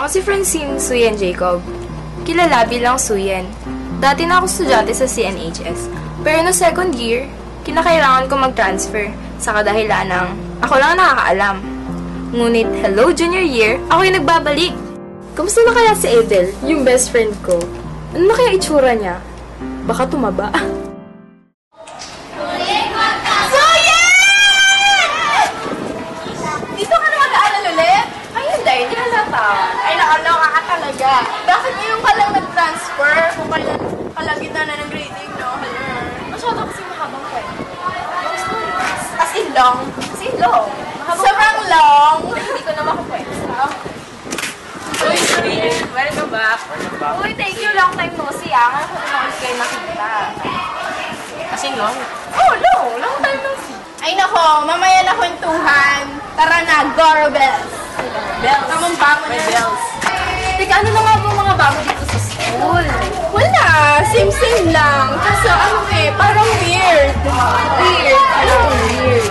Ako si Francine Suyen Jacob. Kilala bilang Suyen. Dati na ako estudyante sa CNHS. Pero no second year, kinakailangan ko mag-transfer sa kadahilan ng ako lang nakakaalam. Ngunit, hello junior year, ako yung nagbabalik. Kamusta na kaya si Edel, yung best friend ko? Ano na kaya itsura niya? Baka tumaba. Ay, nakaloka ka talaga. Bakit ngayon ka lang nag-transfer? Kung kailan kalagitnaan na ng grading, no? Masyado kasi mahabang kwento. As in long? As in long. Sobrang long. Hindi ko na makukwento. Uy, welcome back. Uy, thank you. Long time no see, ah. Ngayon ko na ulit kayo nakita. As in long? Oh, no. Long time no see. Ay, nako. Mamaya na kwentuhan. Tara na, Goro Bells. Bells. Tamang bango na. Bells. Teka, ano na nga ba mga bago dito sa school? Wala. Same-same lang. Kaso, ano parang weird. Weird. Anong weird?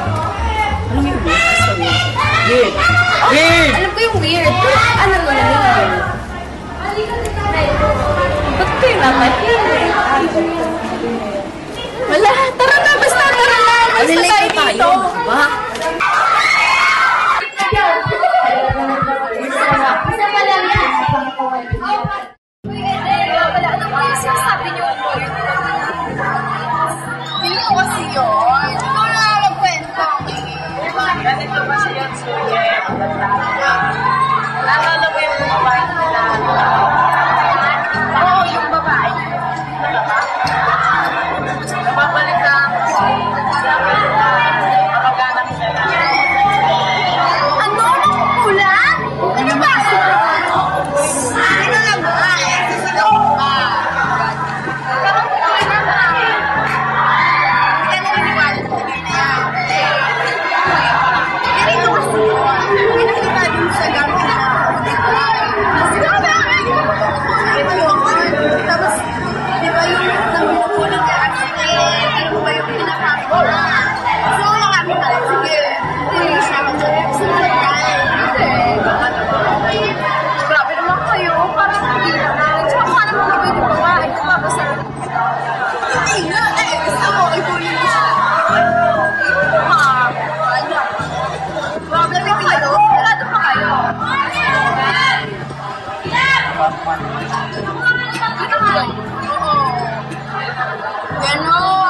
Anong yung weird? Weird. Weird! Alam ko yung weird. Ano naman yung weird? Ba't ko yung natahimik? Wala. Tara na. Basta tara na. Basta tayo dito. Ba? Isa pa lang yan. Ano ba yung sinasabi niyo weird? Hindi ko kasi yun. Ito na magkwento. Ganito kasi yun, Suyen. Naalala mo yung babae na nila? Oo, yung babae. Nababalik na ako. Sabi na, kapag-anak siya na. Ano? Nakukulan? Ano ba? Ano lang ba? Sisigaw ka. Parang kukulan na ba? Hindi ka naniniwala ko. Ganito kasi yun. Pinakita din sa gamit na. Ito yun. Tapos, di ba yung namukulang ka kasi ano ba yung pinapakita? So, mga kami tayo, sige. Hindi siya mag-direct sa mga Grabe naman kayo. Parang hindi naman. Tsaka paano mo gawin yung babae? Tapos Hindi nga, gusto mo, ikunin mo siya. problem yung kayo. Wala pa kayo. Dito ba? Oo. Ganon.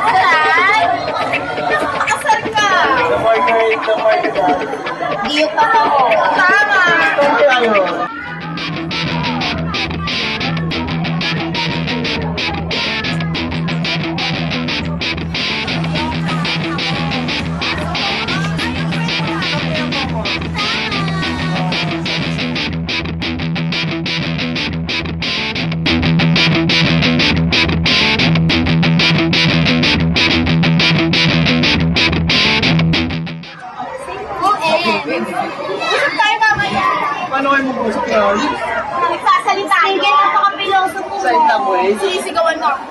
Alay! Nakakasar ka! Diyo pa ako. Tama! Usap tayo mamaya. Paano kayo mag-usap yun? Nagsasalitaan ka na pakapiloso mo. Salita mo eh. Sisigawan mo ako.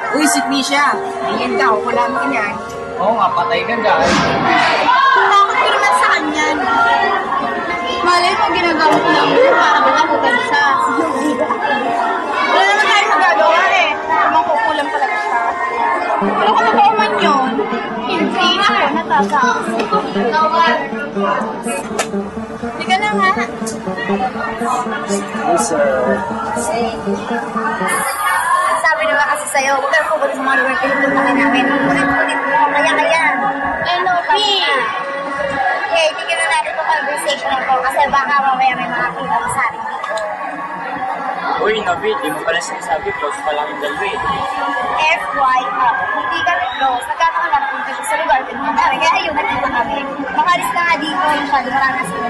Uy, si Misha. Ayan ka, wala mo yan. Oo nga, patay ka dyan. Takot ko naman sa kanya. Malay mo, ginagawa ko lang yun para makakugan siya. Wala naman tayo magagawa eh. Makukulang talaga siya. Pero kung totoo man yun, hindi ako natatakas. Hindi ka na nga. Sabi naman kasi sa'yo, huwag kang pupunta sa mga lugar kinutuntakin namin. Ulit-ulit mo, kaya-kaya. Ano, Pi? Okay, tignan na natin itong conversation na ito kasi baka mamaya may makakita mo sa akin dito. Uy, Navid, di mo pala sinasabi, close pa lang yung dalawa eh. FYI, hindi kami close. Nagkataon lang kung sa lugar pinunta namin. Kaya ayun, nakita kami. Makalis na nga dito, masyado marami na sila.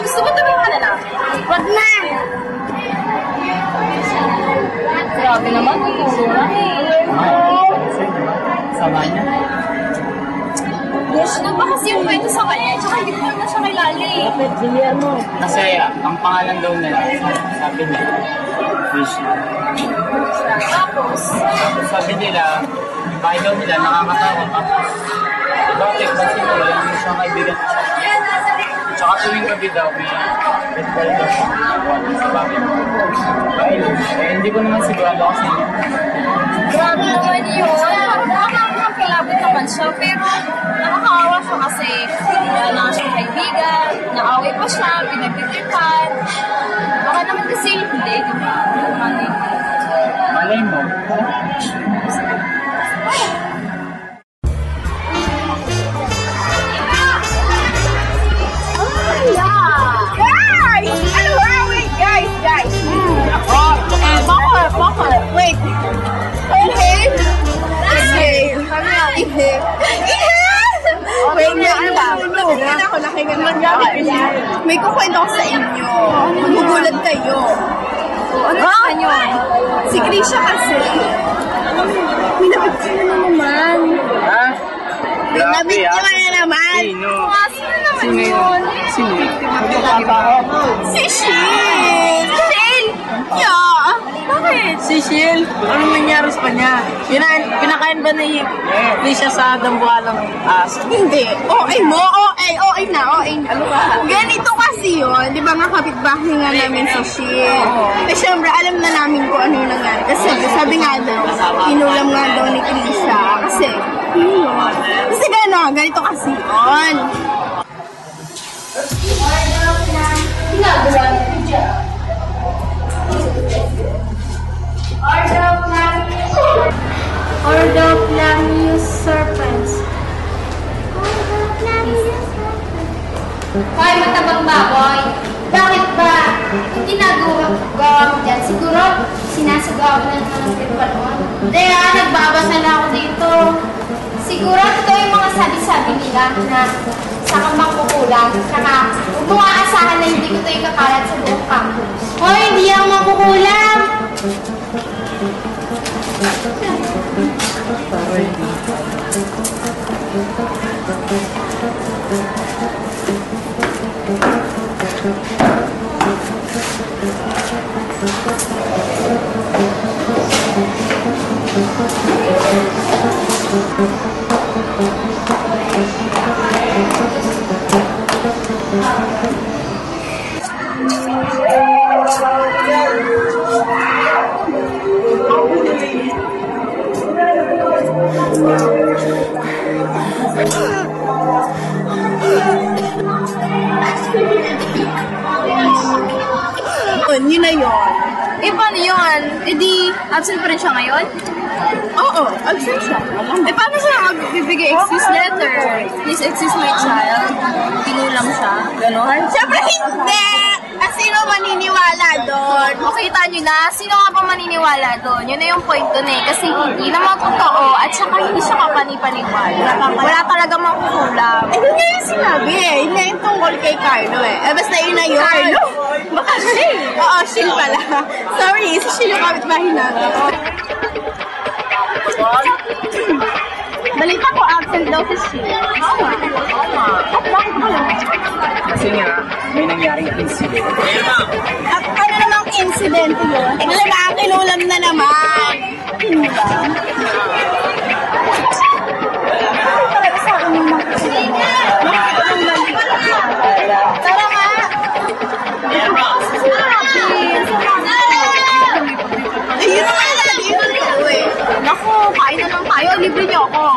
Gusto mo tuming ka na namin? Wag na! Grabe naman, tuturo na eh. Sama niya. Ano ba kasi yung kwento sa kanya? Tsaka hindi ko na siya kilala eh. Kasi ang pangalan daw nila, sabi nila, Fish. Tapos, Sabi nila, yung bahay daw nila nakakatawa. Bakit? Kasi wala yung isang kaibigan ko siya. Tsaka tuwing gabi daw, may festival daw siya. Sa bagay. Dahil, hindi ko naman sigurado kasi grabe naman yun. Nakakakilabot naman siya, pero nakakaawa siya kasi wala na siyang kaibigan, naaway pa siya, pinagtitripan. Baka naman kasi hindi, di ba? malay mo. Guys! Ano ba? Wait, guys! Bakit? Wait. Inhale? Exhale. Inhale. Wait, ano ba? Nakikita ko, may kukwento ko sa inyo. Magugulat kayo. Ano ba yun? Si Krisha kasi. May nabigyan na naman. Ha? May nabigyan na naman. Sino? Sino naman yun? Sino? Si Shil! Shil? Yeah! Bakit? Si Shil, anong nangyari sa kanya? Pinakain ba ni Lisa sa dambuhalang aso? Hindi. OA mo? OA na. Ano ba? Ganito kasi yun. Di ba nga kapitbahay nga namin si Shil? Eh syempre, alam na namin kung ano yung nangyari. Kasi sabi nga daw, inulam nga daw ni Krisha. Kasi, kasi ganito kasi yun. Ordoplanius serpens. Hoy, matabang baboy! Bakit ba? Yung ginagawa mo dyan, siguro sinasagawa mo na naman ng tripalon. Hindi nagbabasa na ako dito. Siguro ito yung mga sabi-sabi nila na sa kambang kukulang. Saka, huwag mong aasahan na hindi ko ito ikakalat sa buong campus. Hoy, hindi ako makukulang! Yun na yun. Eh, paano yun? Eh di, absent pa rin siya ngayon? Oo, absent siya. Eh, paano siya magbibigay excuse letter? Please excuse my child. Pinulam siya. Ganon. Siyempre hindi! Sino maniniwala doon? Makita nyo na, sino nga ba maniniwala doon? Yun na yung point doon eh. Kasi hindi naman totoo at saka hindi siya kapani-paniwala. Wala talaga makukulam. Eh, yun nga yung sinabi eh. Yun nga yung tungkol kay Carlo eh. Eh, basta yun na yun. Carlo? Baka Shil. Oo, Shil pala. Sorry, si Shil yung kapitbahay natin. Balita ko, absent daw si Shil. Oo nga. At bakit ba yun? Kasi nga, may nangyaring incident. At ano namang incident yun? Eh, talaga, kinulam na naman. Kinulam? Talaga sa akin yung tara nga! Ayun na nga, sabihin ko eh. Naku, kain na lang tayo. Libre niyo ako.